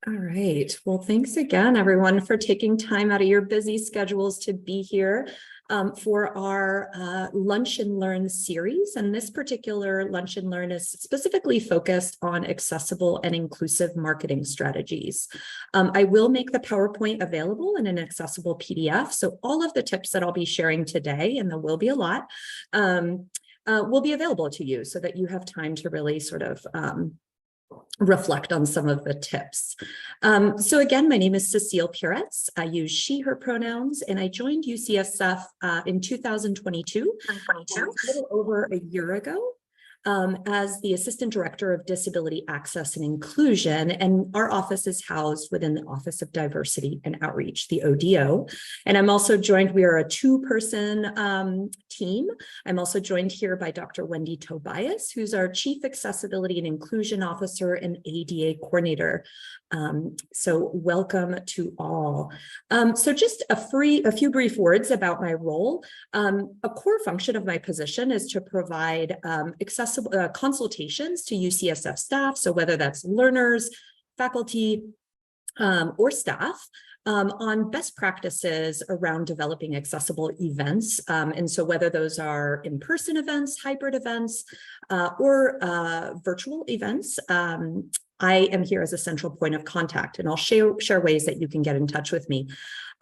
All right. Well, thanks again, everyone, for taking time out of your busy schedules to be here for our Lunch and Learn series. And this particular Lunch and Learn is specifically focused on accessible and inclusive marketing strategies. I will make the PowerPoint available in an accessible PDF. So all of the tips that I'll be sharing today, and there will be a lot, will be available to you so that you have time to really sort of reflect on some of the tips. So again, my name is Cecile Puretz. I use she, her pronouns, and I joined UCSF in 2022, a little over a year ago, as the Assistant Director of Disability Access and Inclusion, and our office is housed within the Office of Diversity and Outreach, the ODO. And I'm also joined, we are a two-person team. I'm also joined here by Dr. Wendy Tobias, who's our Chief Accessibility and Inclusion Officer and ADA Coordinator. So welcome to all. So just a few brief words about my role. A core function of my position is to provide accessible consultations to UCSF staff. So whether that's learners, faculty, or staff, on best practices around developing accessible events. And so whether those are in-person events, hybrid events, or virtual events, I am here as a central point of contact, and I'll share ways that you can get in touch with me.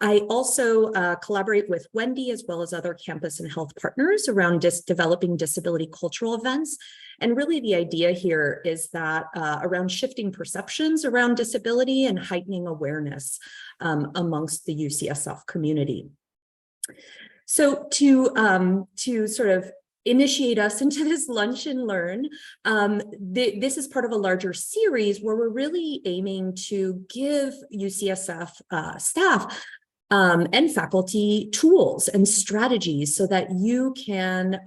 I also collaborate with Wendy as well as other campus and health partners around developing disability cultural events. And really the idea here is that around shifting perceptions around disability and heightening awareness amongst the UCSF community. So to sort of initiate us into this Lunch and Learn, this is part of a larger series where we're really aiming to give UCSF staff and faculty tools and strategies so that you can,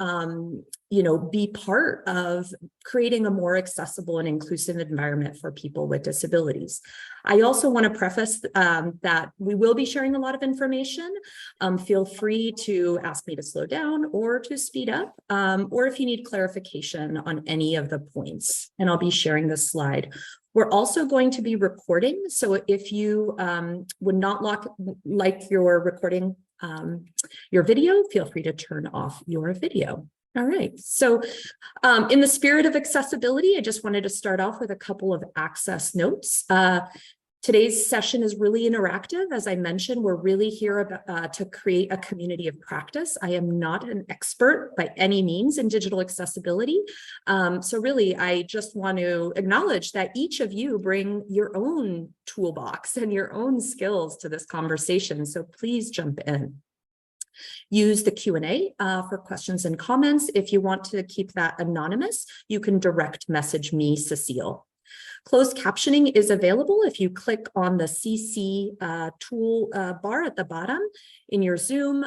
be part of creating a more accessible and inclusive environment for people with disabilities. I also want to preface that we will be sharing a lot of information. Feel free to ask me to slow down or to speed up, or if you need clarification on any of the points, and I'll be sharing this slide. We're also going to be recording, so if you would not like your recording, your video, feel free to turn off your video. All right, so in the spirit of accessibility, I just wanted to start off with a couple of access notes. Today's session is really interactive. As I mentioned, we're really here to create a community of practice. I am not an expert by any means in digital accessibility. So really, I just want to acknowledge that each of you bring your own toolbox and your own skills to this conversation. So please jump in. Use the Q&A for questions and comments. If you want to keep that anonymous, you can direct message me, Cecile. Closed captioning is available if you click on the CC tool bar at the bottom in your Zoom.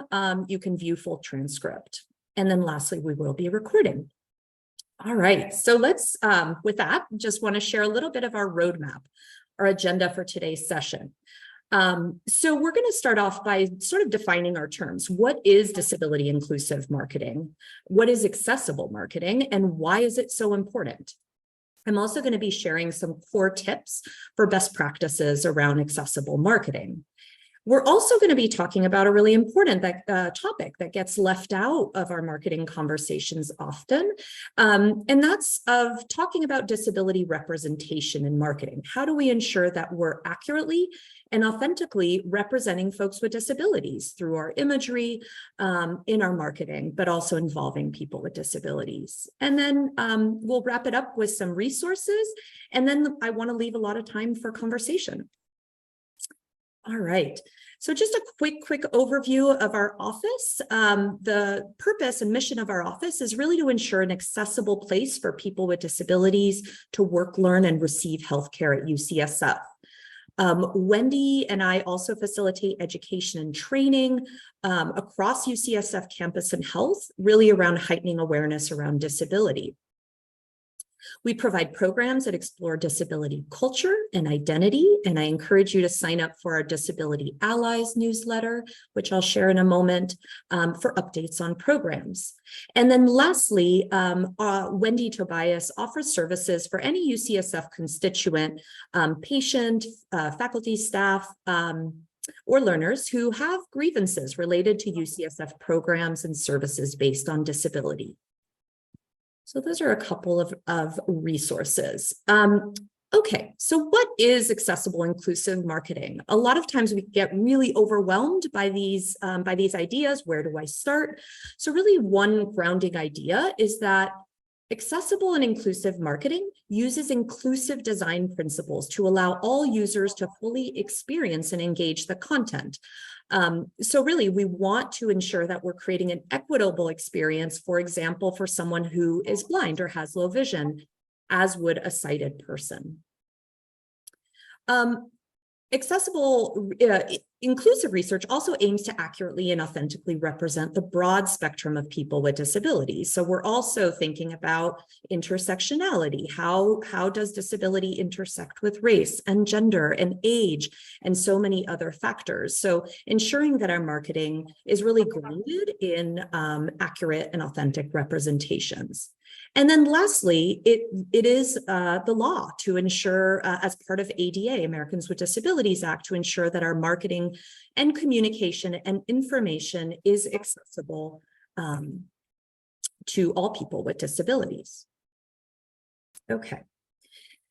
You can view full transcript. And then lastly, we will be recording. All right, so let's, with that, just want to share a little bit of our roadmap, our agenda for today's session. So we're going to start off by sort of defining our terms. What is disability inclusive marketing? What is accessible marketing? And why is it so important? I'm also going to be sharing some core tips for best practices around accessible marketing. We're also going to be talking about a really important topic that gets left out of our marketing conversations often, and that's of talking about disability representation in marketing. How do we ensure that we're accurately and authentically representing folks with disabilities through our imagery in our marketing, but also involving people with disabilities? And then we'll wrap it up with some resources, and then I want to leave a lot of time for conversation. All right, so just a quick overview of our office. The purpose and mission of our office is really to ensure an accessible place for people with disabilities to work, learn, and receive healthcare at UCSF. Wendy and I also facilitate education and training across UCSF campus and health, really around heightening awareness around disability. We provide programs that explore disability culture and identity, and I encourage you to sign up for our Disability Allies newsletter, which I'll share in a moment, for updates on programs. And then lastly, Wendy Tobias offers services for any UCSF constituent, patient, faculty, staff, or learners who have grievances related to UCSF programs and services based on disability. So those are a couple of resources. Okay, so what is accessible inclusive marketing? A lot of times we get really overwhelmed by these ideas. Where do I start? So really one grounding idea is that accessible and inclusive marketing uses inclusive design principles to allow all users to fully experience and engage the content. So really, we want to ensure that we're creating an equitable experience, for example, for someone who is blind or has low vision, as would a sighted person. Inclusive research also aims to accurately and authentically represent the broad spectrum of people with disabilities. So we're also thinking about intersectionality. How does disability intersect with race and gender and age and so many other factors? So ensuring that our marketing is really grounded in accurate and authentic representations. And then lastly, it is the law to ensure, as part of ADA, Americans with Disabilities Act, to ensure that our marketing and communication and information is accessible to all people with disabilities. Okay.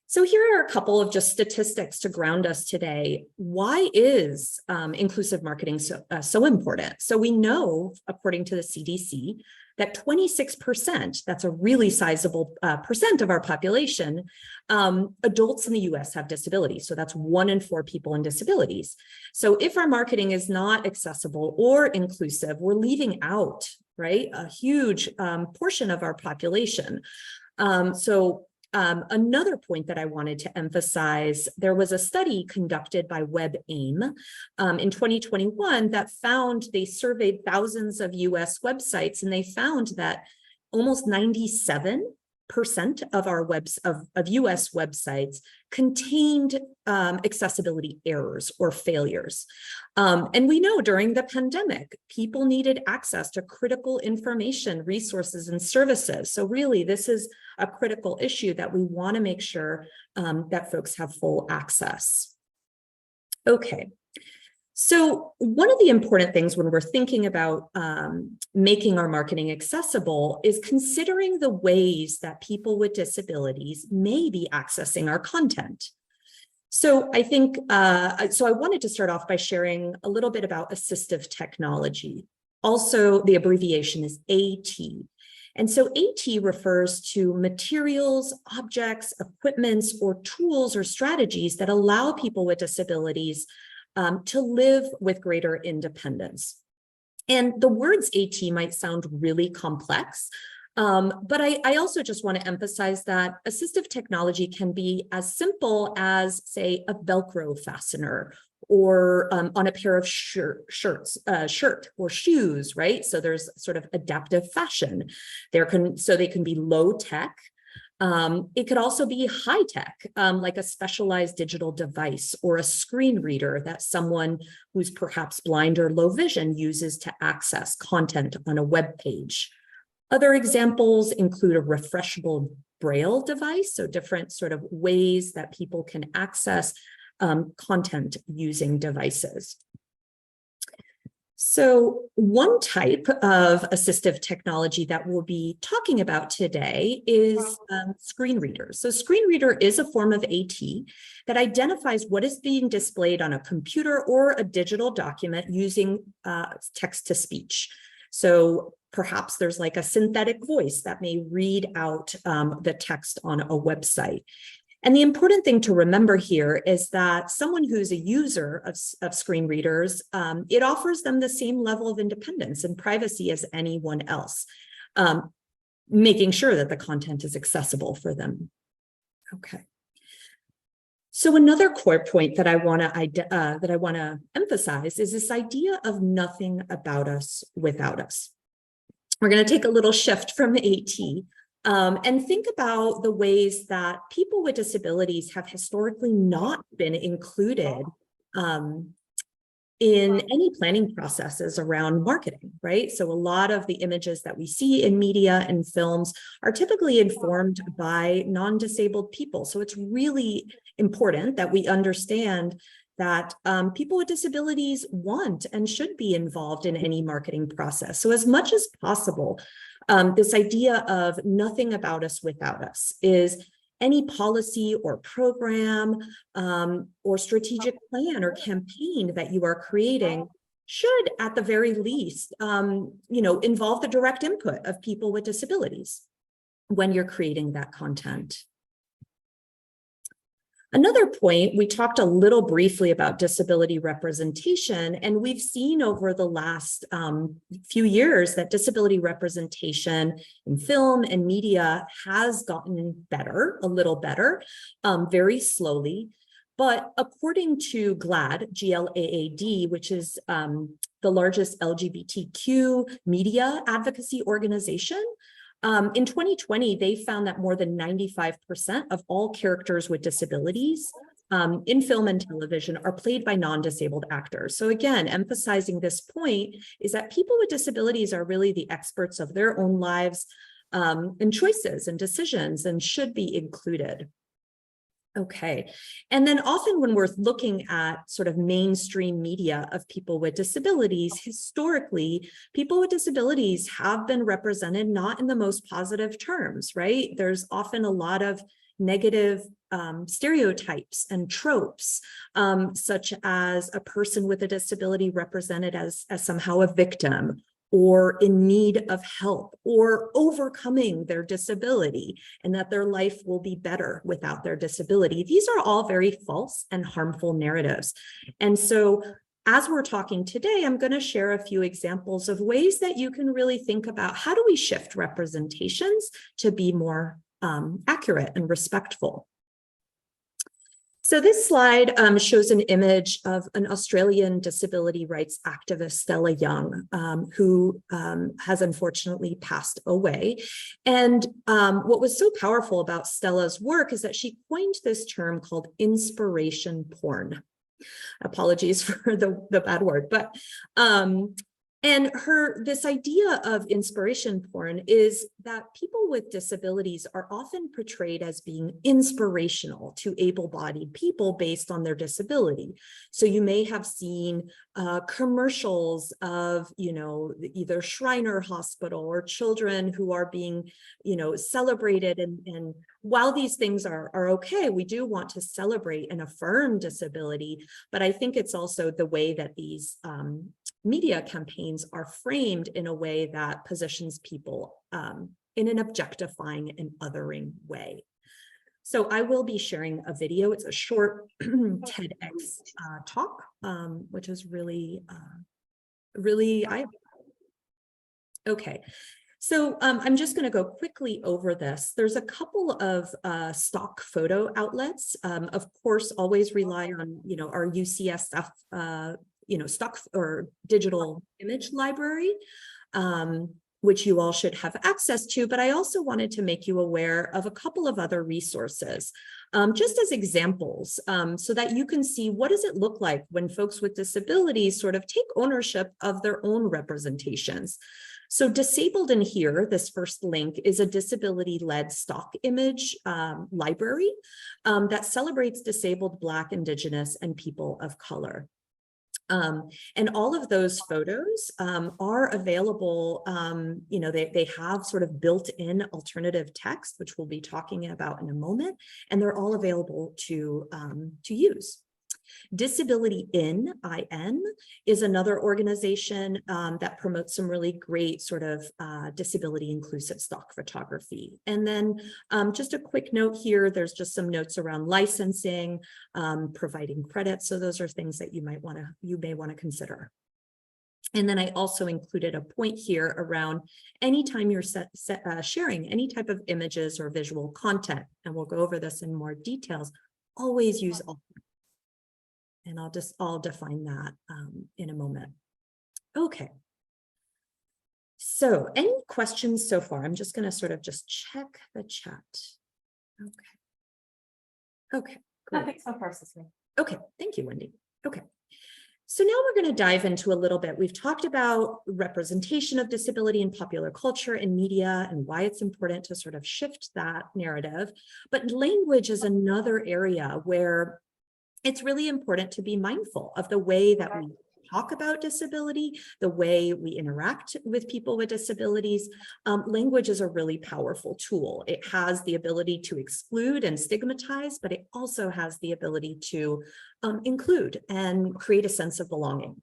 So here are a couple of just statistics to ground us today. Why is inclusive marketing so important? So we know, according to the CDC, that 26%, that's a really sizable percent of our population, adults in the US have disabilities. So that's 1 in 4 people in disabilities. So if our marketing is not accessible or inclusive, we're leaving out, right, a huge portion of our population. Another point that I wanted to emphasize, there was a study conducted by WebAIM in 2021 that found, they surveyed thousands of US websites, and they found that almost 97% of our of US websites contained accessibility errors or failures. And we know during the pandemic, people needed access to critical information, resources, and services. So really, this is a critical issue that we want to make sure that folks have full access. Okay. So one of the important things when we're thinking about making our marketing accessible is considering the ways that people with disabilities may be accessing our content. So I think, so I wanted to start off by sharing a little bit about assistive technology. Also, the abbreviation is AT. And so AT refers to materials, objects, equipments, or tools or strategies that allow people with disabilities to live with greater independence. And the words AT might sound really complex, but I also just want to emphasize that assistive technology can be as simple as, say, a Velcro fastener, or on a pair of shirt or shoes, right? So there's sort of adaptive fashion. So they can be low tech. It could also be high tech, like a specialized digital device or a screen reader that someone who's perhaps blind or low vision uses to access content on a web page. Other examples include a refreshable braille device, so different sort of ways that people can access content using devices. So one type of assistive technology that we'll be talking about today is screen readers. So screen reader is a form of AT that identifies what is being displayed on a computer or a digital document using text to speech. So perhaps there's like a synthetic voice that may read out the text on a website. And the important thing to remember here is that someone who's a user of screen readers, it offers them the same level of independence and privacy as anyone else, making sure that the content is accessible for them. Okay. So another core point that I want to emphasize is this idea of nothing about us without us. We're going to take a little shift from AT. And think about the ways that people with disabilities have historically not been included in any planning processes around marketing, right? So a lot of the images that we see in media and films are typically informed by non-disabled people. So it's really important that we understand that people with disabilities want and should be involved in any marketing process. So as much as possible, this idea of nothing about us without us is any policy or program or strategic plan or campaign that you are creating should, at the very least, involve the direct input of people with disabilities when you're creating that content. Another point, we talked a little briefly about disability representation, and we've seen over the last few years that disability representation in film and media has gotten better, a little better, very slowly. But according to GLAAD, G-L-A-A-D, which is the largest LGBTQ media advocacy organization, in 2020, they found that more than 95% of all characters with disabilities in film and television are played by non-disabled actors. So again, emphasizing this point is that people with disabilities are really the experts of their own lives and choices and decisions and should be included. Okay, and then often when we're looking at sort of mainstream media of people with disabilities, historically, people with disabilities have been represented not in the most positive terms, right? There's often a lot of negative stereotypes and tropes, such as a person with a disability represented as somehow a victim, or in need of help, or overcoming their disability, and that their life will be better without their disability. These are all very false and harmful narratives. And so as we're talking today, I'm going to share a few examples of ways that you can really think about how do we shift representations to be more accurate and respectful. So this slide shows an image of an Australian disability rights activist, Stella Young, who has unfortunately passed away. And what was so powerful about Stella's work is that she coined this term called inspiration porn. Apologies for the bad word, but and this idea of inspiration porn is that people with disabilities are often portrayed as being inspirational to able-bodied people based on their disability. So you may have seen commercials of, either Shriner Hospital or children who are being, celebrated. And while these things are okay, we do want to celebrate and affirm disability, but I think it's also the way that these media campaigns are framed in a way that positions people in an objectifying and othering way. So I will be sharing a video. It's a short TEDx talk, which is really okay. So I'm just going to go quickly over this. There's a couple of stock photo outlets. Of course, always rely on, our UCSF stock or digital image library, which you all should have access to, but I also wanted to make you aware of a couple of other resources, just as examples, so that you can see what does it look like when folks with disabilities sort of take ownership of their own representations. So Disabled in Here, this first link, is a disability-led stock image library that celebrates disabled, Black, Indigenous, and people of color. And all of those photos are available, they have sort of built-in alternative text, which we'll be talking about in a moment, and they're all available to use. Disability In, IN, is another organization that promotes some really great sort of disability inclusive stock photography. And then just a quick note here, there's just some notes around licensing, providing credits. So those are things that you may want to consider. And then I also included a point here around anytime you're sharing any type of images or visual content, and we'll go over this in more details, always use all. And I'll define that in a moment. Okay. So any questions so far? I'm just going to sort of just check the chat. Okay, great. Nothing so far, Cicely. Okay, thank you, Wendy. Okay. So now we're going to dive into a little bit. We've talked about representation of disability in popular culture and media and why it's important to sort of shift that narrative. But language is another area where it's really important to be mindful of the way that we talk about disability, the way we interact with people with disabilities. Language is a really powerful tool. It has the ability to exclude and stigmatize, but it also has the ability to include and create a sense of belonging.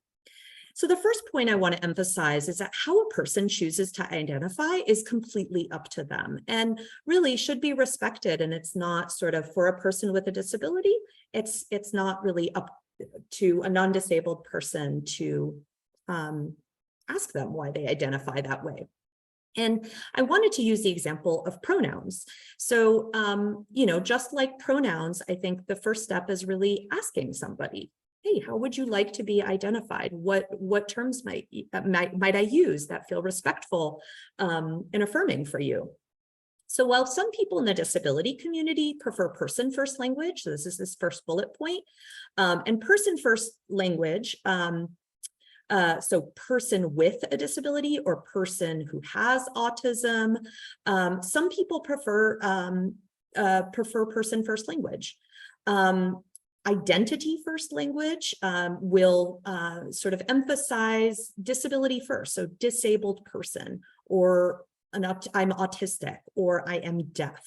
So the first point I want to emphasize is that how a person chooses to identify is completely up to them and really should be respected. And it's not sort of for a person with a disability, it's not really up to a non-disabled person to ask them why they identify that way. And I wanted to use the example of pronouns. So, just like pronouns, I think the first step is really asking somebody, hey, how would you like to be identified? What terms might I use that feel respectful and affirming for you? So while some people in the disability community prefer person-first language, so this is this first bullet point, and person-first language, so person with a disability or person who has autism, some people prefer person-first language. Identity-first language will sort of emphasize disability first, so disabled person, or I'm autistic, or I am deaf.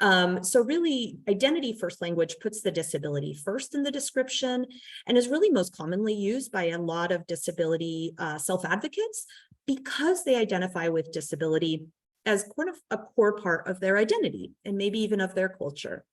So really, identity-first language puts the disability first in the description and is really most commonly used by a lot of disability self-advocates because they identify with disability as kind of a core part of their identity and maybe even of their culture.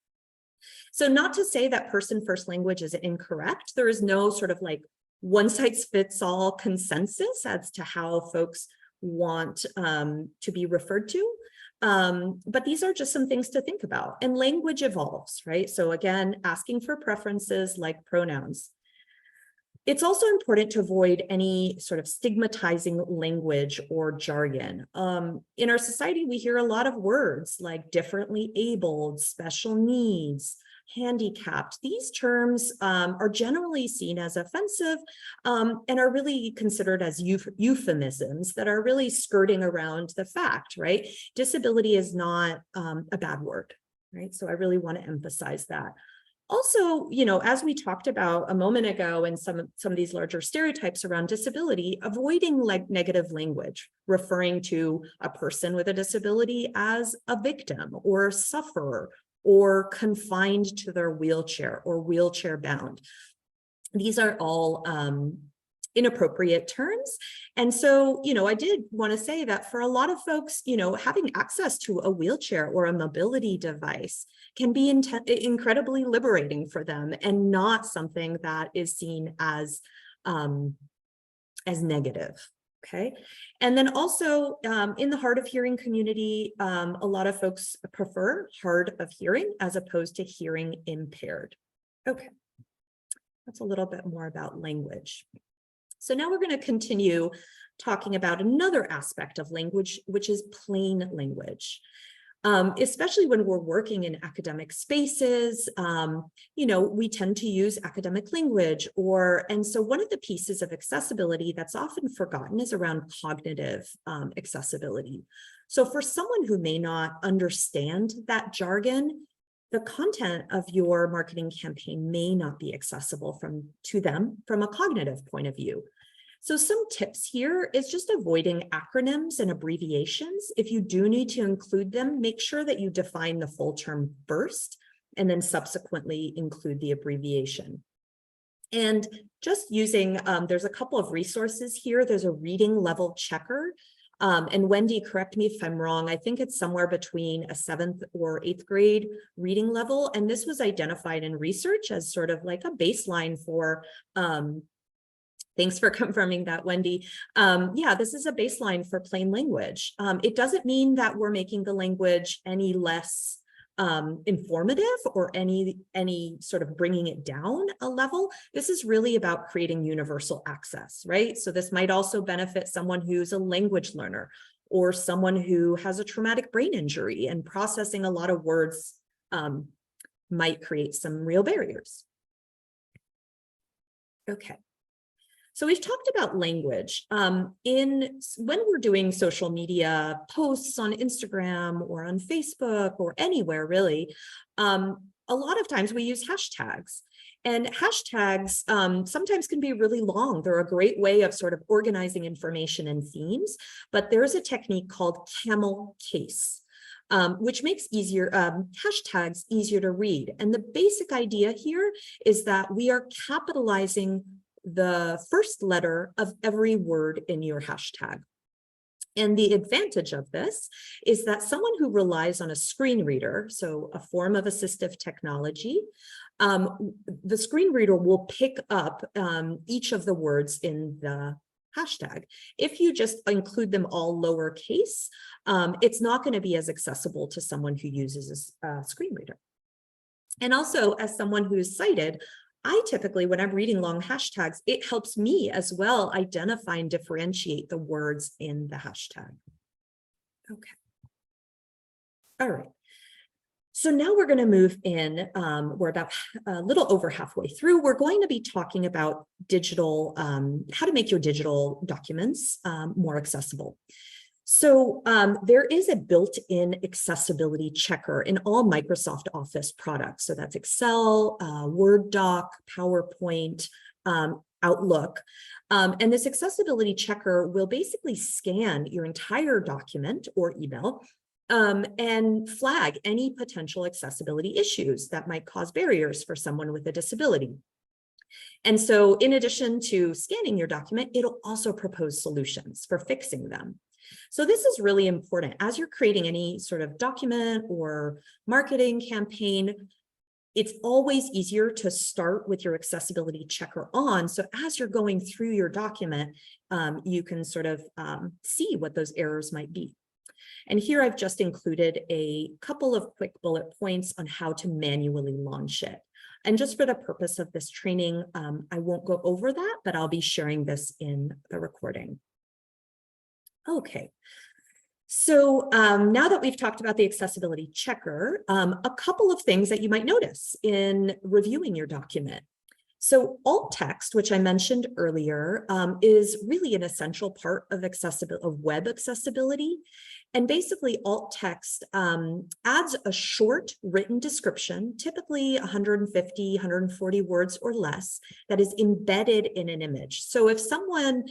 So not to say that person-first language is incorrect. There is no sort of like one-size-fits-all consensus as to how folks want to be referred to. But these are just some things to think about. And language evolves, right? So again, asking for preferences like pronouns. It's also important to avoid any sort of stigmatizing language or jargon. In our society, we hear a lot of words like differently abled, special needs, handicapped. These terms are generally seen as offensive and are really considered as euphemisms that are really skirting around the fact, right? Disability is not a bad word, right? So I really want to emphasize that. Also, as we talked about a moment ago in some of these larger stereotypes around disability, avoiding negative language, referring to a person with a disability as a victim or a sufferer or confined to their wheelchair or wheelchair bound. These are all inappropriate terms. And so, I did want to say that for a lot of folks, having access to a wheelchair or a mobility device can be incredibly liberating for them and not something that is seen as negative. Okay. And then also in the hard of hearing community, a lot of folks prefer hard of hearing as opposed to hearing impaired. Okay. That's a little bit more about language. So now we're going to continue talking about another aspect of language, which is plain language. Especially when we're working in academic spaces, we tend to use academic language and so one of the pieces of accessibility that's often forgotten is around cognitive accessibility. So for someone who may not understand that jargon, the content of your marketing campaign may not be accessible to them from a cognitive point of view. So some tips here is just avoiding acronyms and abbreviations. If you do need to include them, make sure that you define the full term first and then subsequently include the abbreviation. And just using, there's a couple of resources here. There's a reading level checker. And Wendy, correct me if I'm wrong, I think it's somewhere between a 7th or 8th grade reading level. And this was identified in research as sort of like a baseline for, thanks for confirming that, Wendy. Yeah, this is a baseline for plain language. It doesn't mean that we're making the language any less informative or any sort of bringing it down a level. This is really about creating universal access, right? So this might also benefit someone who's a language learner or someone who has a traumatic brain injury, and processing a lot of words might create some real barriers. Okay. So we've talked about language. When we're doing social media posts on Instagram or on Facebook or anywhere really, a lot of times we use hashtags. And hashtags sometimes can be really long. They're a great way of sort of organizing information and themes, but there's a technique called camel case, which makes hashtags easier to read. And the basic idea here is that we are capitalizing the first letter of every word in your hashtag. And the advantage of this is that someone who relies on a screen reader, so a form of assistive technology, the screen reader will pick up each of the words in the hashtag. If you just include them all lowercase, it's not going to be as accessible to someone who uses a screen reader. And also, as someone who's sighted, I typically, when I'm reading long hashtags, it helps me as well identify and differentiate the words in the hashtag. Okay. All right. So now we're going to move in. We're about a little over halfway through. We're going to be talking about digital, how to make your digital documents more accessible. So there is a built-in accessibility checker in all Microsoft Office products. So that's Excel, Word doc, PowerPoint, Outlook. And this accessibility checker will basically scan your entire document or email and flag any potential accessibility issues that might cause barriers for someone with a disability. And so in addition to scanning your document, it'll also propose solutions for fixing them. So this is really important as you're creating any sort of document or marketing campaign. It's always easier to start with your accessibility checker on. So as you're going through your document, you can sort of see what those errors might be. And here I've just included a couple of quick bullet points on how to manually launch it. And just for the purpose of this training, I won't go over that, but I'll be sharing this in the recording. Okay, so now that we've talked about the accessibility checker, a couple of things that you might notice in reviewing your document. So alt text, which I mentioned earlier, is really an essential part of web accessibility. And basically alt text adds a short written description, typically 150, 140 words or less, that is embedded in an image. So if someone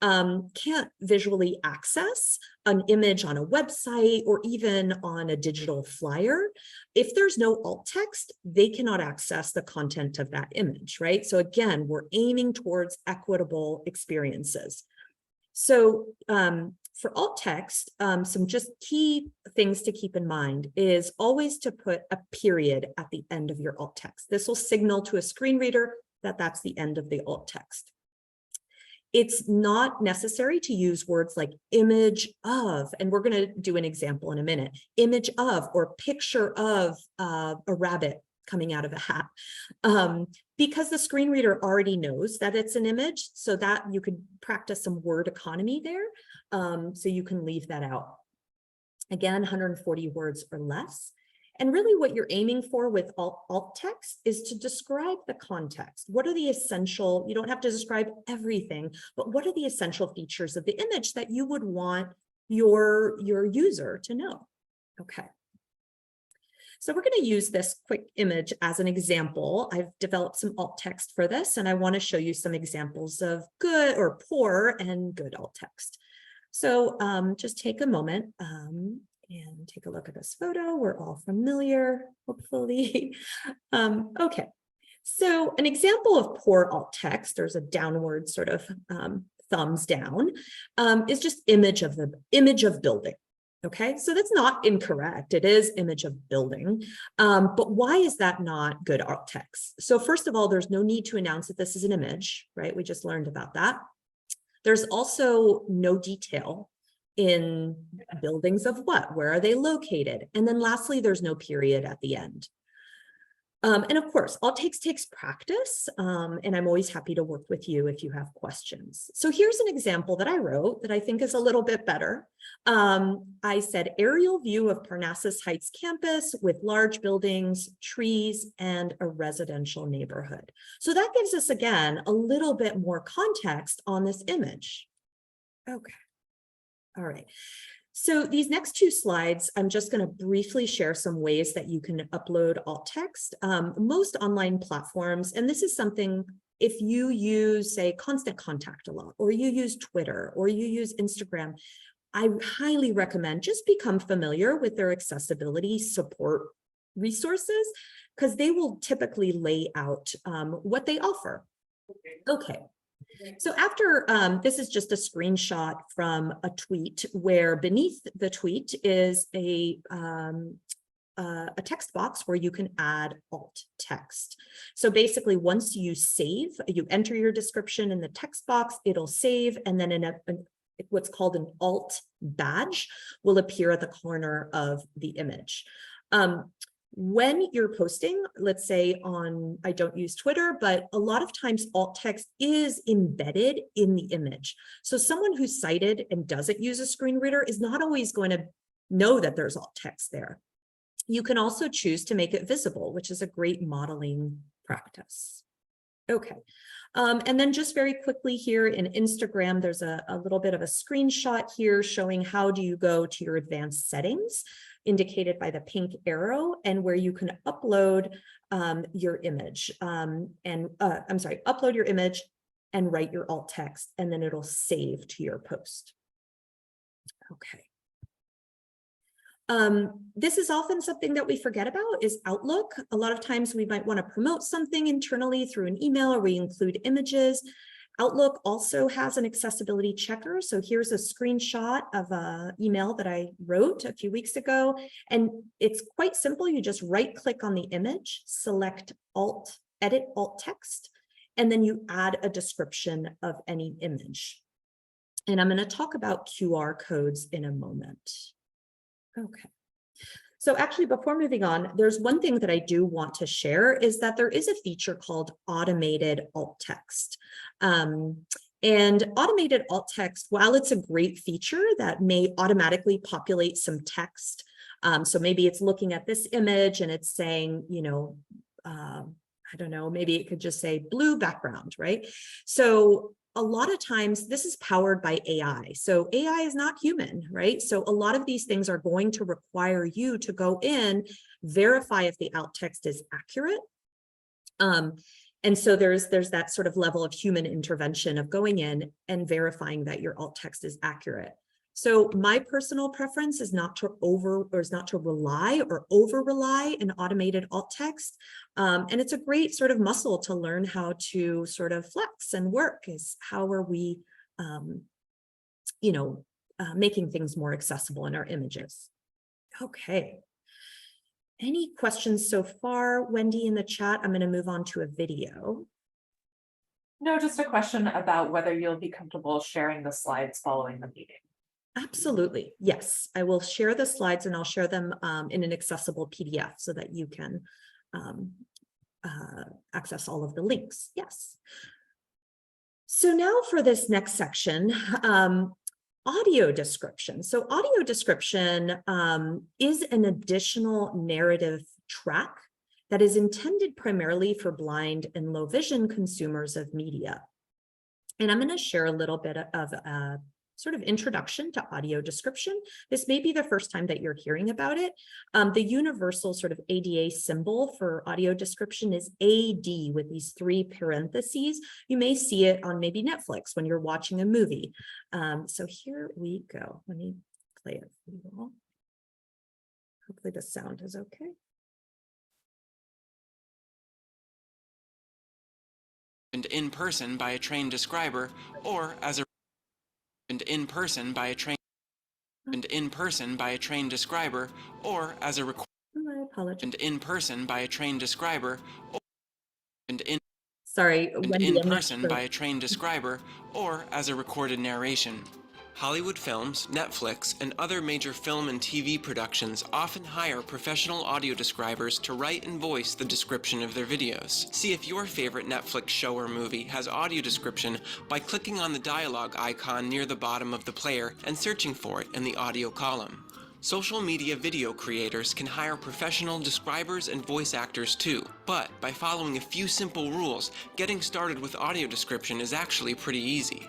can't visually access an image on a website or even on a digital flyer, if there's no alt text, they cannot access the content of that image, right? So again, we're aiming towards equitable experiences. So for alt text, some just key things to keep in mind is always to put a period at the end of your alt text. This will signal to a screen reader that that's the end of the alt text. It's not necessary to use words like image of, and we're going to do an example in a minute, image of or picture of a rabbit coming out of a hat, because the screen reader already knows that it's an image, so that you could practice some word economy there. So you can leave that out. Again, 140 words or less. And really what you're aiming for with alt text is to describe the context. What are the essential, you don't have to describe everything, but what are the essential features of the image that you would want your user to know? Okay. So we're going to use this quick image as an example. I've developed some alt text for this, and I want to show you some examples of good or poor and good alt text. So just take a moment and take a look at this photo. We're all familiar, hopefully. Okay, so an example of poor alt text, there's a downward sort of thumbs down, is just image of building. Okay, so that's not incorrect. It is image of building. But why is that not good alt text? So first of all, there's no need to announce that this is an image, right? We just learned about that. There's also no detail in buildings of what, where are they located? And then lastly, there's no period at the end. And of course, all takes practice, and I'm always happy to work with you if you have questions. So here's an example that I wrote that I think is a little bit better. I said aerial view of Parnassus Heights campus with large buildings, trees, and a residential neighborhood. So that gives us, again, a little bit more context on this image. Okay, all right. So these next two slides, I'm just going to briefly share some ways that you can upload alt text. Most online platforms, and this is something if you use, say, Constant Contact a lot, or you use Twitter, or you use Instagram, I highly recommend just become familiar with their accessibility support resources, because they will typically lay out what they offer. Okay. So after, this is just a screenshot from a tweet where beneath the tweet is a text box where you can add alt text. So basically, once you save, you enter your description in the text box, it'll save, and then what's called an alt badge will appear at the corner of the image. When you're posting, let's say I don't use Twitter, but a lot of times alt text is embedded in the image. So someone who's sighted and doesn't use a screen reader is not always going to know that there's alt text there. You can also choose to make it visible, which is a great modeling practice. Okay. And then just very quickly here in Instagram, there's a little bit of a screenshot here showing how do you go to your advanced settings, indicated by the pink arrow, and where you can upload your image upload your image and write your alt text, and then it'll save to your post. Okay. This is often something that we forget about is Outlook. A lot of times we might want to promote something internally through an email, or we include images. Outlook also has an accessibility checker. So here's a screenshot of an email that I wrote a few weeks ago, and it's quite simple. You just right click on the image, select edit alt text, and then you add a description of any image. And I'm going to talk about QR codes in a moment. Okay. So actually, before moving on, there's one thing that I do want to share is that there is a feature called automated alt text. And automated alt text, while it's a great feature that may automatically populate some text, so maybe it's looking at this image and it's saying, I don't know, maybe it could just say blue background, right? So a lot of times this is powered by AI. So AI is not human, right? So a lot of these things are going to require you to go in, verify if the alt text is accurate. And so there's that sort of level of human intervention of going in and verifying that your alt text is accurate. So my personal preference is not to rely or over rely in automated alt text. And it's a great sort of muscle to learn how to sort of flex and work, is how are we, making things more accessible in our images. Okay. Any questions so far, Wendy, in the chat? I'm going to move on to a video. No, just a question about whether you'll be comfortable sharing the slides following the meeting. Absolutely. Yes, I will share the slides, and I'll share them in an accessible PDF so that you can access all of the links. Yes. So now for this next section, audio description. So audio description is an additional narrative track that is intended primarily for blind and low vision consumers of media. And I'm going to share a little bit of a sort of introduction to audio description. This may be the first time that you're hearing about it. The universal sort of ADA symbol for audio description is AD with these 3 parentheses. You may see it on maybe Netflix when you're watching a movie. So here we go. Let me play it for you all. Hopefully the sound is okay. And in person by a trained describer, or as a in person by a trained describer, or as a I apologize. and in person by a trained describer, Sorry, and Wendy, in I'm not person sure. by a trained describer, or as a recorded narration. Hollywood Films, Netflix, and other major film and TV productions often hire professional audio describers to write and voice the description of their videos. See if your favorite Netflix show or movie has audio description by clicking on the dialogue icon near the bottom of the player and searching for it in the audio column. Social media video creators can hire professional describers and voice actors too, but by following a few simple rules, getting started with audio description is actually pretty easy.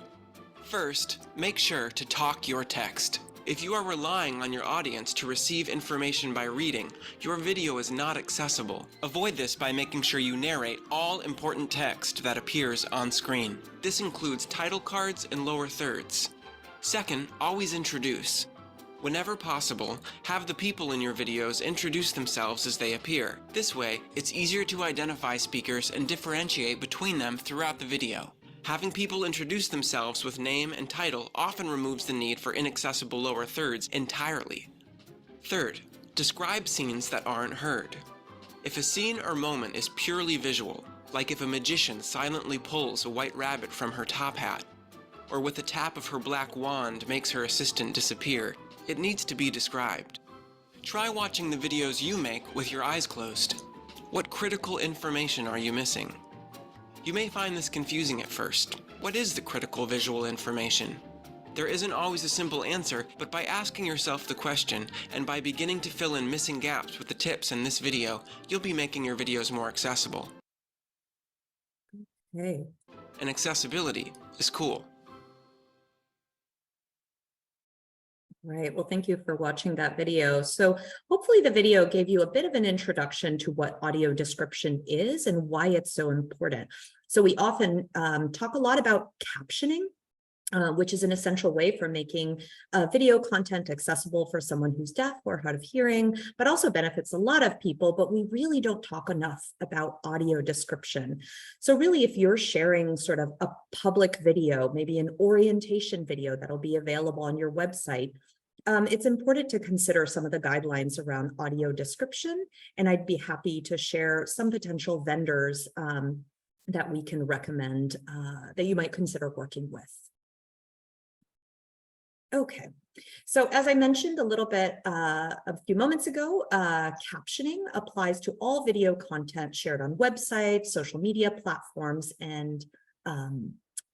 First, make sure to talk your text. If you are relying on your audience to receive information by reading, your video is not accessible. Avoid this by making sure you narrate all important text that appears on screen. This includes title cards and lower thirds. Second, always introduce. Whenever possible, have the people in your videos introduce themselves as they appear. This way, it's easier to identify speakers and differentiate between them throughout the video. Having people introduce themselves with name and title often removes the need for inaccessible lower thirds entirely. Third, describe scenes that aren't heard. If a scene or moment is purely visual, like if a magician silently pulls a white rabbit from her top hat, or with a tap of her black wand makes her assistant disappear, it needs to be described. Try watching the videos you make with your eyes closed. What critical information are you missing? You may find this confusing at first. What is the critical visual information? There isn't always a simple answer, but by asking yourself the question, and by beginning to fill in missing gaps with the tips in this video, you'll be making your videos more accessible. Okay. And accessibility is cool. Right. Well, thank you for watching that video. So hopefully the video gave you a bit of an introduction to what audio description is and why it's so important. So we often talk a lot about captioning, which is an essential way for making video content accessible for someone who's deaf or hard of hearing, but also benefits a lot of people, but we really don't talk enough about audio description. So really, if you're sharing sort of a public video, maybe an orientation video that'll be available on your website, it's important to consider some of the guidelines around audio description, and I'd be happy to share some potential vendors that we can recommend that you might consider working with. Okay, so as I mentioned a little bit a few moments ago, captioning applies to all video content shared on websites, social media platforms, and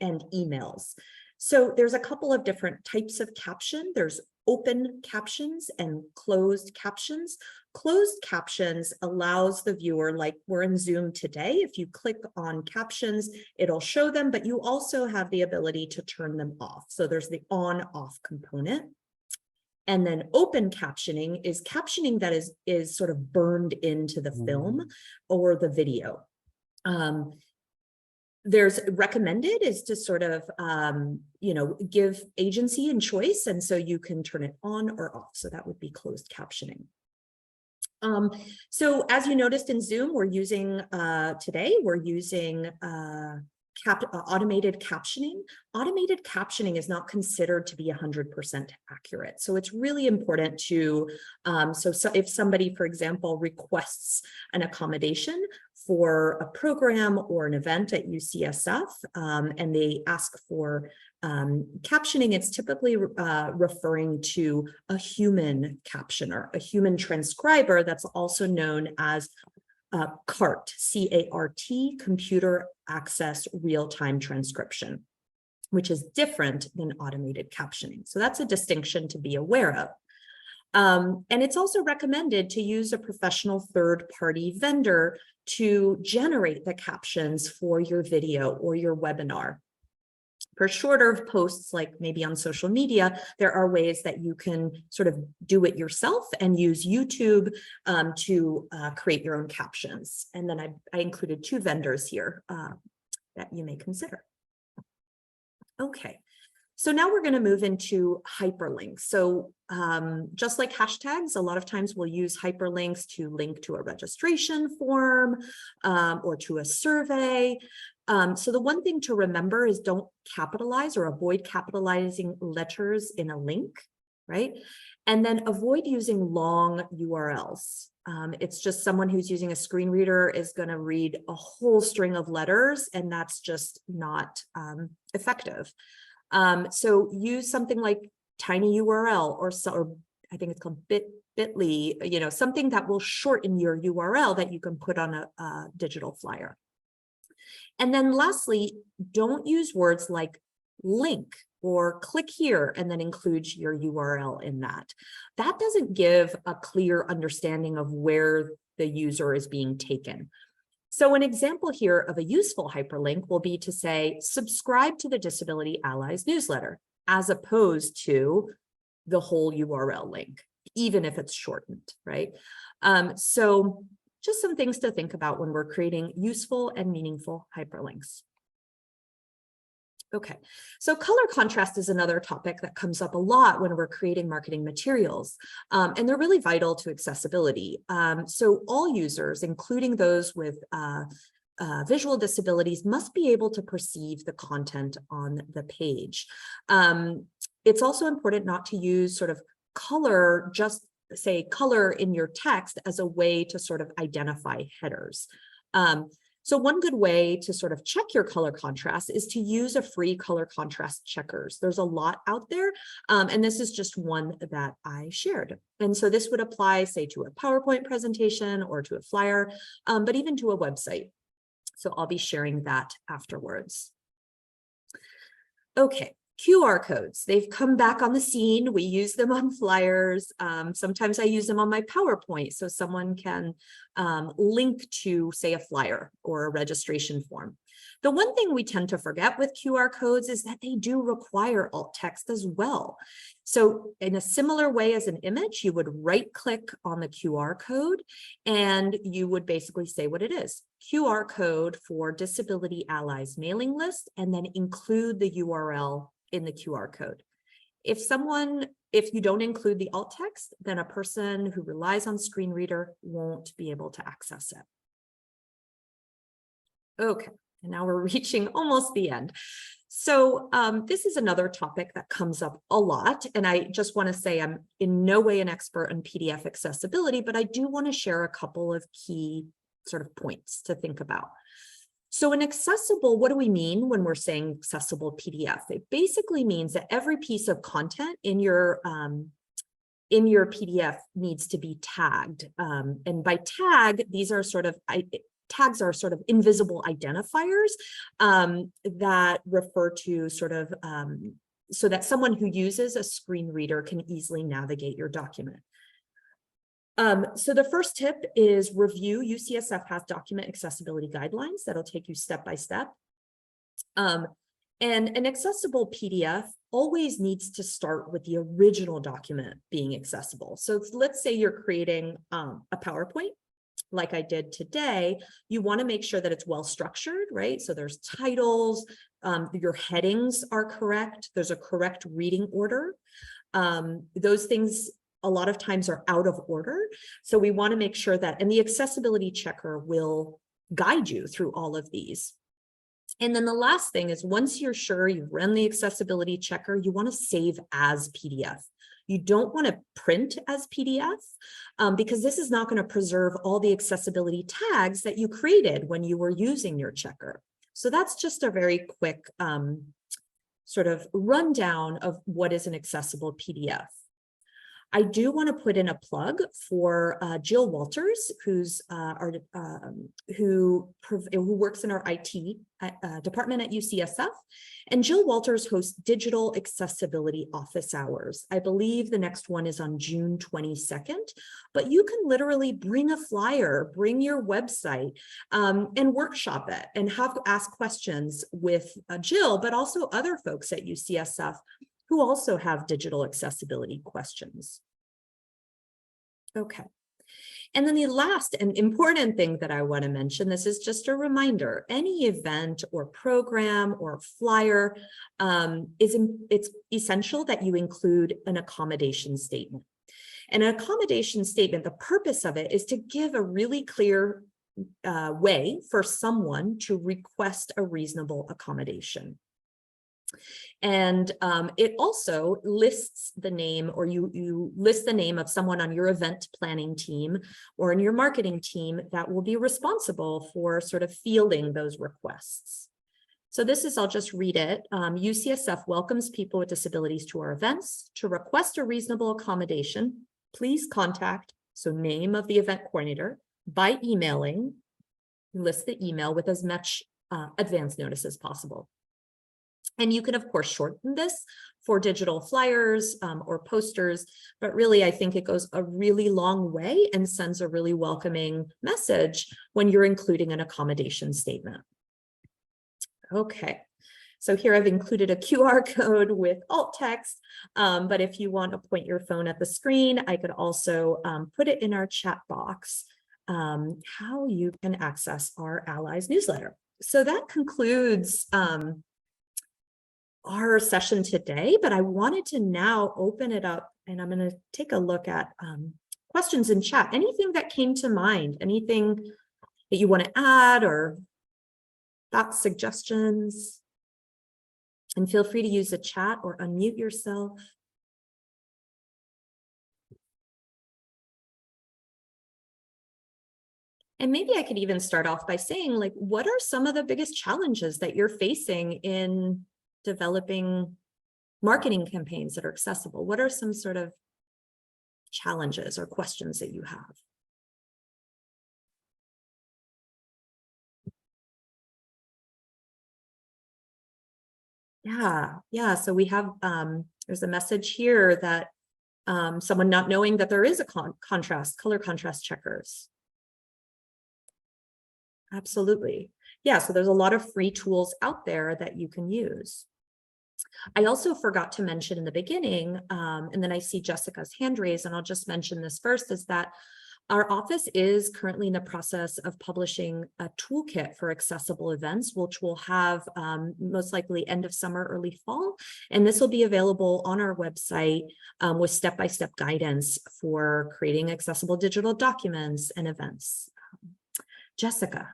emails. So there's a couple of different types of caption. There's open captions and closed captions. Closed captions allows the viewer, like we're in Zoom today, if you click on captions, it'll show them, but you also have the ability to turn them off. So there's the on-off component. And then open captioning is captioning that is sort of burned into the film or the video. There's recommended is to sort of, give agency and choice. And so you can turn it on or off. So that would be closed captioning. So as you noticed in Zoom, we're using, today, we're using automated captioning. Automated captioning is not considered to be 100% accurate. So it's really important to, so if somebody, for example, requests an accommodation for a program or an event at UCSF, and they ask for captioning, it's typically referring to a human captioner, a human transcriber that's also known as CART, C-A-R-T, computer access real-time transcription, which is different than automated captioning. So that's a distinction to be aware of. And it's also recommended to use a professional third-party vendor to generate the captions for your video or your webinar. For shorter posts, like maybe on social media, there are ways that you can sort of do it yourself and use YouTube to create your own captions. And then I included two vendors here that you may consider. Okay, so now we're going to move into hyperlinks. So just like hashtags, a lot of times we'll use hyperlinks to link to a registration form or to a survey. So the one thing to remember is don't capitalize or avoid capitalizing letters in a link, right? And then avoid using long URLs. It's just someone who's using a screen reader is going to read a whole string of letters, and that's just not effective. So use something like tiny URL or I think it's called bit.ly, something that will shorten your URL that you can put on a digital flyer. And then lastly, don't use words like link or click here and then include your URL in that. That doesn't give a clear understanding of where the user is being taken. So an example here of a useful hyperlink will be to say, subscribe to the Disability Allies newsletter, as opposed to the whole URL link, even if it's shortened, right? So just some things to think about when we're creating useful and meaningful hyperlinks. Okay, so color contrast is another topic that comes up a lot when we're creating marketing materials, and they're really vital to accessibility. So all users, including those with visual disabilities, must be able to perceive the content on the page. It's also important not to use sort of color, just say color in your text as a way to sort of identify headers. So one good way to sort of check your color contrast is to use a free color contrast checkers. There's a lot out there, and this is just one that I shared. And so this would apply, say, to a PowerPoint presentation or to a flyer, but even to a website. So I'll be sharing that afterwards. Okay. QR codes, they've come back on the scene. We use them on flyers. Sometimes I use them on my PowerPoint so someone can link to, say, a flyer or a registration form. The one thing we tend to forget with QR codes is that they do require alt text as well. So in a similar way as an image, you would right click on the QR code and you would basically say what it is. QR code for Disability Allies mailing list, and then include the URL in the QR code. If you don't include the alt text, then a person who relies on screen reader won't be able to access it. Okay, and now we're reaching almost the end. So this is another topic that comes up a lot, and I just want to say I'm in no way an expert on PDF accessibility, but I do want to share a couple of key sort of points to think about. So an accessible, what do we mean when we're saying accessible PDF? It basically means that every piece of content in your PDF needs to be tagged. And by tag, these are sort of, tags are sort of invisible identifiers that refer to sort of, so that someone who uses a screen reader can easily navigate your document. So the first tip is review. UCSF has document accessibility guidelines that'll take you step by step. And an accessible PDF always needs to start with the original document being accessible. So let's say you're creating a PowerPoint, like I did today. You want to make sure that it's well structured, right? So there's titles, your headings are correct, there's a correct reading order. Those things a lot of times are out of order. So we want to make sure that, and the accessibility checker will guide you through all of these. And then the last thing is, once you're sure you've run the accessibility checker, you want to save as PDF. You don't want to print as PDF because this is not going to preserve all the accessibility tags that you created when you were using your checker. So that's just a very quick sort of rundown of what is an accessible PDF. I do want to put in a plug for Jill Walters, who works in our IT department at UCSF. And Jill Walters hosts digital accessibility office hours. I believe the next one is on June 22nd, but you can literally bring a flyer, bring your website, and workshop it and ask questions with Jill, but also other folks at UCSF who also have digital accessibility questions. Okay. And then the last and important thing that I want to mention, this is just a reminder, any event or program or flyer, it's essential that you include an accommodation statement. And an accommodation statement, the purpose of it is to give a really clear way for someone to request a reasonable accommodation. And it also lists the name, or you list the name of someone on your event planning team or in your marketing team that will be responsible for sort of fielding those requests. So this is, I'll just read it. UCSF welcomes people with disabilities to our events. To request a reasonable accommodation, please contact, so name of the event coordinator, by emailing, list the email with as much advance notice as possible. And you can, of course, shorten this for digital flyers or posters, but really, I think it goes a really long way and sends a really welcoming message when you're including an accommodation statement. Okay, so here I've included a QR code with alt text, but if you want to point your phone at the screen, I could also put it in our chat box, how you can access our Allies newsletter. So that concludes our session today, but I wanted to now open it up, and I'm going to take a look at questions in chat. Anything that came to mind, anything that you want to add or thoughts, suggestions? And feel free to use the chat or unmute yourself. And maybe I could even start off by saying, like, what are some of the biggest challenges that you're facing in developing marketing campaigns that are accessible? What are some sort of challenges or questions that you have? Yeah. So we have, there's a message here that someone not knowing that there is a color contrast checkers. Absolutely. Yeah, so there's a lot of free tools out there that you can use. I also forgot to mention in the beginning, and then I see Jessica's hand raised, and I'll just mention this first, is that our office is currently in the process of publishing a toolkit for accessible events, which will have most likely end of summer, early fall. And this will be available on our website with step-by-step guidance for creating accessible digital documents and events. Jessica.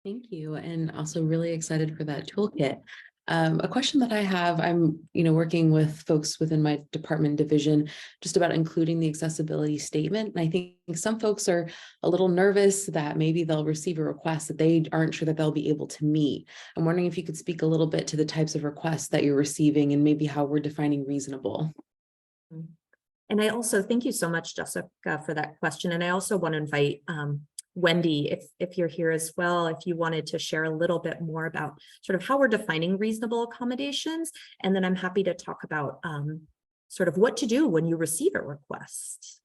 Thank you. And also really excited for that toolkit. A question that I have, I'm working with folks within my department division just about including the accessibility statement. And I think some folks are a little nervous that maybe they'll receive a request that they aren't sure that they'll be able to meet. I'm wondering if you could speak a little bit to the types of requests that you're receiving and maybe how we're defining reasonable. And I also thank you so much, Jessica, for that question. And I also want to invite Wendy, if you're here as well, if you wanted to share a little bit more about sort of how we're defining reasonable accommodations, and then I'm happy to talk about sort of what to do when you receive a request.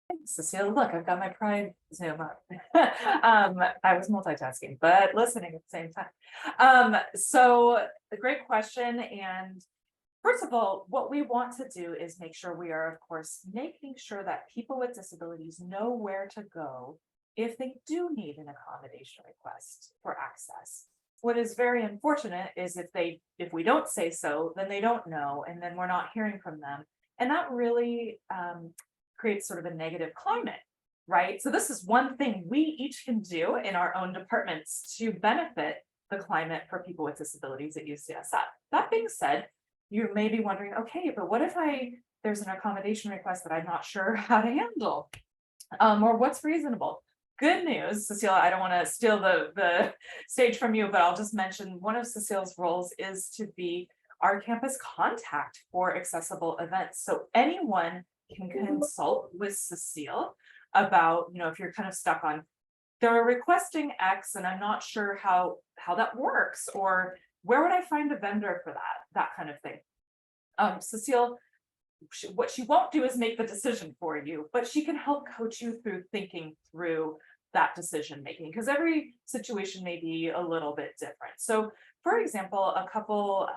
Thanks, Cecile. Look, I've got my Pride Zoom up. I was multitasking, but listening at the same time. So a great question. And first of all, what we want to do is make sure we are, of course, making sure that people with disabilities know where to go if they do need an accommodation request for access. What is very unfortunate is if we don't say so, then they don't know, and then we're not hearing from them. And that really creates sort of a negative climate, right? So this is one thing we each can do in our own departments to benefit the climate for people with disabilities at UCSF. That being said, you may be wondering, okay, but what if there's an accommodation request that I'm not sure how to handle, or what's reasonable? Good news, Cecile, I don't want to steal the stage from you, but I'll just mention one of Cecile's roles is to be our campus contact for accessible events. So anyone can consult with Cecile about, if you're kind of stuck on, they're requesting X and I'm not sure how that works, or where would I find a vendor for that kind of thing. Cecile, what she won't do is make the decision for you, but she can help coach you through thinking through that decision making, because every situation may be a little bit different. So for example, a couple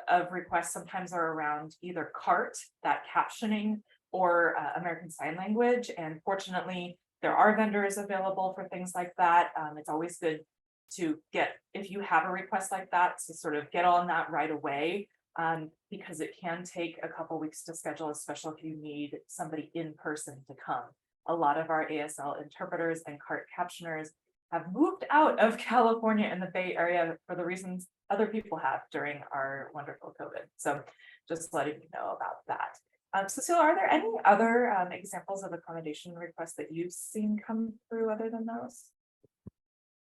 of requests sometimes are around either CART, that captioning, or American Sign Language. And fortunately, there are vendors available for things like that. It's always good to get, if you have a request like that, to sort of get on that right away, because it can take a couple weeks to schedule, especially if you need somebody in person to come. A lot of our ASL interpreters and CART captioners have moved out of California and the Bay Area for the reasons other people have during our wonderful COVID. So just letting you know about that. Cecile, are there any other examples of accommodation requests that you've seen come through other than those?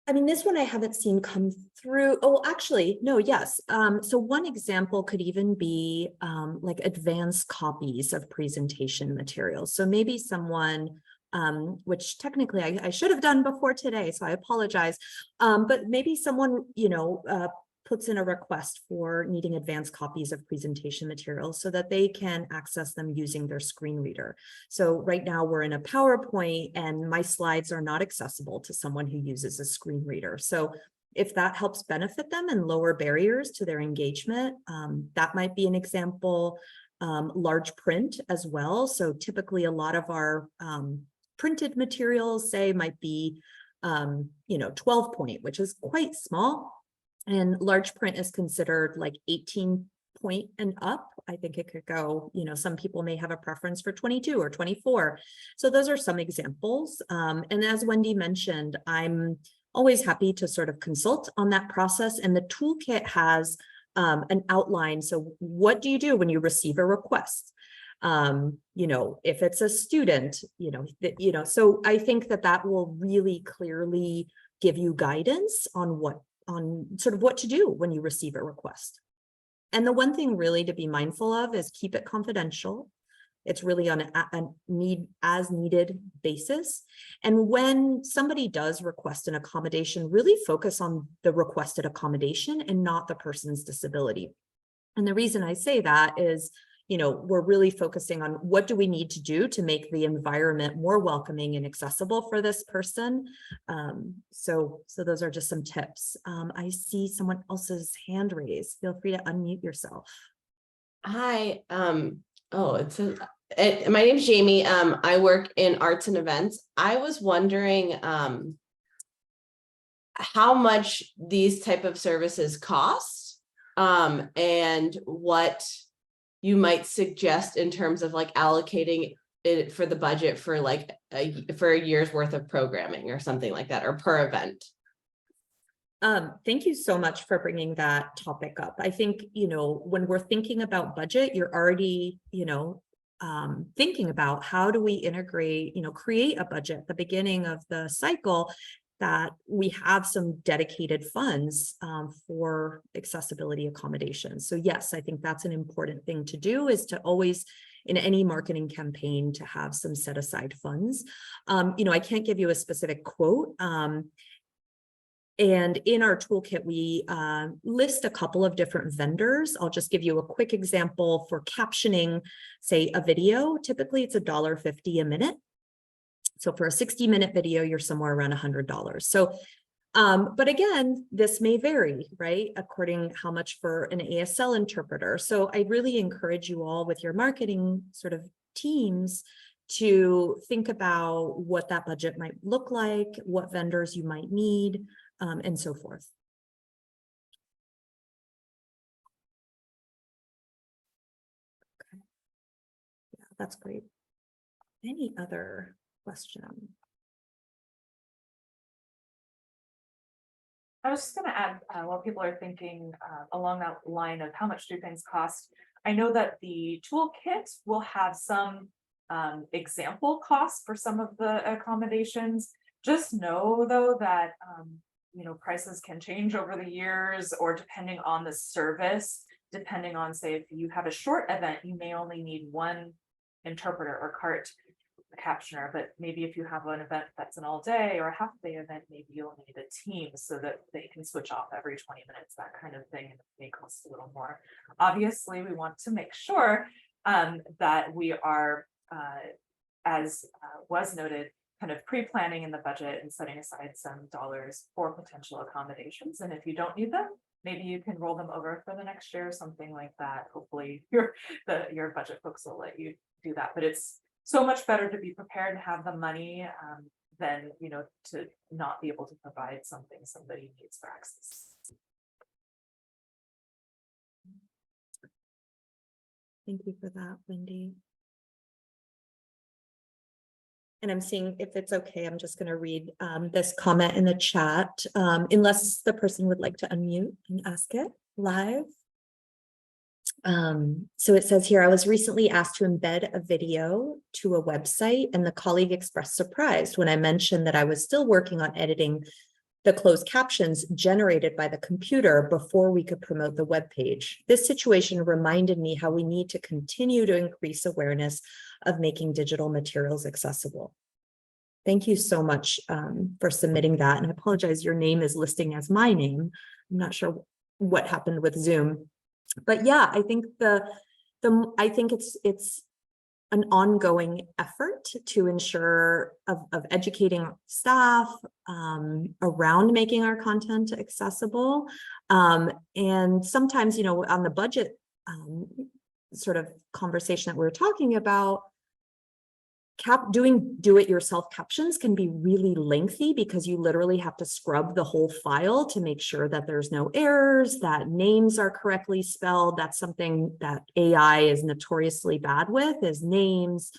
I mean, this one I haven't seen come through. Oh, actually, no, yes. So one example could even be like advanced copies of presentation materials. So maybe someone, which technically I should have done before today, so I apologize. But maybe someone, puts in a request for needing advanced copies of presentation materials so that they can access them using their screen reader. So right now we're in a PowerPoint and my slides are not accessible to someone who uses a screen reader. So if that helps benefit them and lower barriers to their engagement, that might be an example. Large print as well. So typically a lot of our printed materials, say, might be 12 point, which is quite small. And large print is considered like 18 point and up. I think it could go, some people may have a preference for 22 or 24. So those are some examples. And as Wendy mentioned, I'm always happy to sort of consult on that process. And the toolkit has an outline. So what do you do when you receive a request? If it's a student, so I think that will really clearly give you guidance on sort of what to do when you receive a request. And the one thing really to be mindful of is keep it confidential. It's really on a as needed basis. And when somebody does request an accommodation, really focus on the requested accommodation and not the person's disability. And the reason I say that is, we're really focusing on what do we need to do to make the environment more welcoming and accessible for this person. So those are just some tips. I see someone else's hand raised. Feel free to unmute yourself. Hi. My name's Jamie. I work in arts and events. I was wondering how much these type of services cost, and what you might suggest in terms of like allocating it for the budget for like for a year's worth of programming or something like that, or per event. Thank you so much for bringing that topic up. I think, when we're thinking about budget, you're already, thinking about how do we integrate, create a budget at the beginning of the cycle that we have some dedicated funds for accessibility accommodations. So yes, I think that's an important thing to do, is to always, in any marketing campaign, to have some set aside funds. I can't give you a specific quote. And in our toolkit, we list a couple of different vendors. I'll just give you a quick example for captioning, say, a video. Typically, it's $1.50 a minute. So for a 60-minute video, you're somewhere around $100. So, but again, this may vary, right? According how much for an ASL interpreter. So I really encourage you all with your marketing sort of teams to think about what that budget might look like, what vendors you might need, and so forth. Okay. Yeah, that's great. Any other question? I was just going to add, while people are thinking along that line of how much do things cost, I know that the toolkit will have some example costs for some of the accommodations. Just know, though, that prices can change over the years, or depending on the service, depending on, say, if you have a short event, you may only need one interpreter or cart captioner, but maybe if you have an event that's an all day or a half day event, maybe you'll need a team so that they can switch off every 20 minutes, that kind of thing, and it may cost a little more. Obviously, we want to make sure that we are, as was noted, kind of pre-planning in the budget and setting aside some dollars for potential accommodations. And if you don't need them, maybe you can roll them over for the next year or something like that. Hopefully your budget folks will let you do that. But it's so much better to be prepared and have the money than, to not be able to provide something somebody needs for access. Thank you for that, Wendy. And I'm seeing if it's okay, I'm just going to read this comment in the chat, unless the person would like to unmute and ask it live. So it says here, I was recently asked to embed a video to a website, and the colleague expressed surprise when I mentioned that I was still working on editing the closed captions generated by the computer before we could promote the web page. This situation reminded me how we need to continue to increase awareness of making digital materials accessible. Thank you so much for submitting that. And I apologize, your name is listing as my name. I'm not sure what happened with Zoom. But yeah, I think I think it's an ongoing effort to ensure of educating staff around making our content accessible. And sometimes, you know, on the budget sort of conversation that we were talking about, doing do-it-yourself captions can be really lengthy because you literally have to scrub the whole file to make sure that there's no errors, that names are correctly spelled. That's something that AI is notoriously bad with, is names,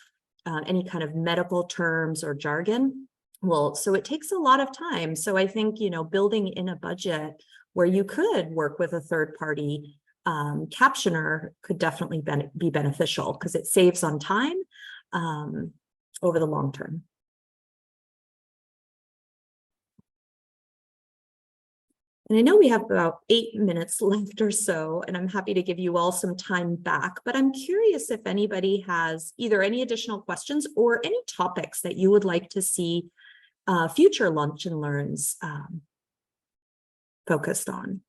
any kind of medical terms or jargon. Well, so it takes a lot of time. So I think, you know, building in a budget where you could work with a third-party captioner could definitely be beneficial because it saves on time over the long term. And I know we have about 8 minutes left or so, and I'm happy to give you all some time back, but I'm curious if anybody has either any additional questions or any topics that you would like to see future Lunch and Learns focused on.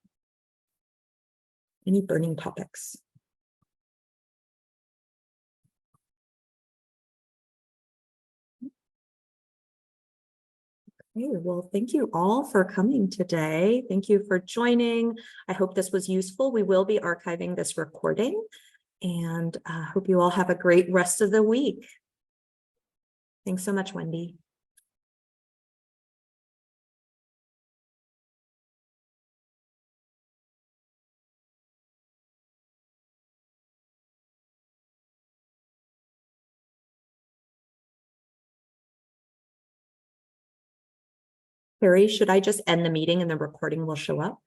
Any burning topics? Okay, well, thank you all for coming today. Thank you for joining. I hope this was useful. We will be archiving this recording, and I hope you all have a great rest of the week. Thanks so much, Wendy. Harry, should I just end the meeting and the recording will show up?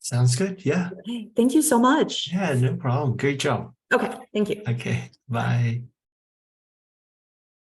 Sounds good. Yeah. Okay, thank you so much. Yeah, no problem. Great job. Okay, thank you. Okay. Bye.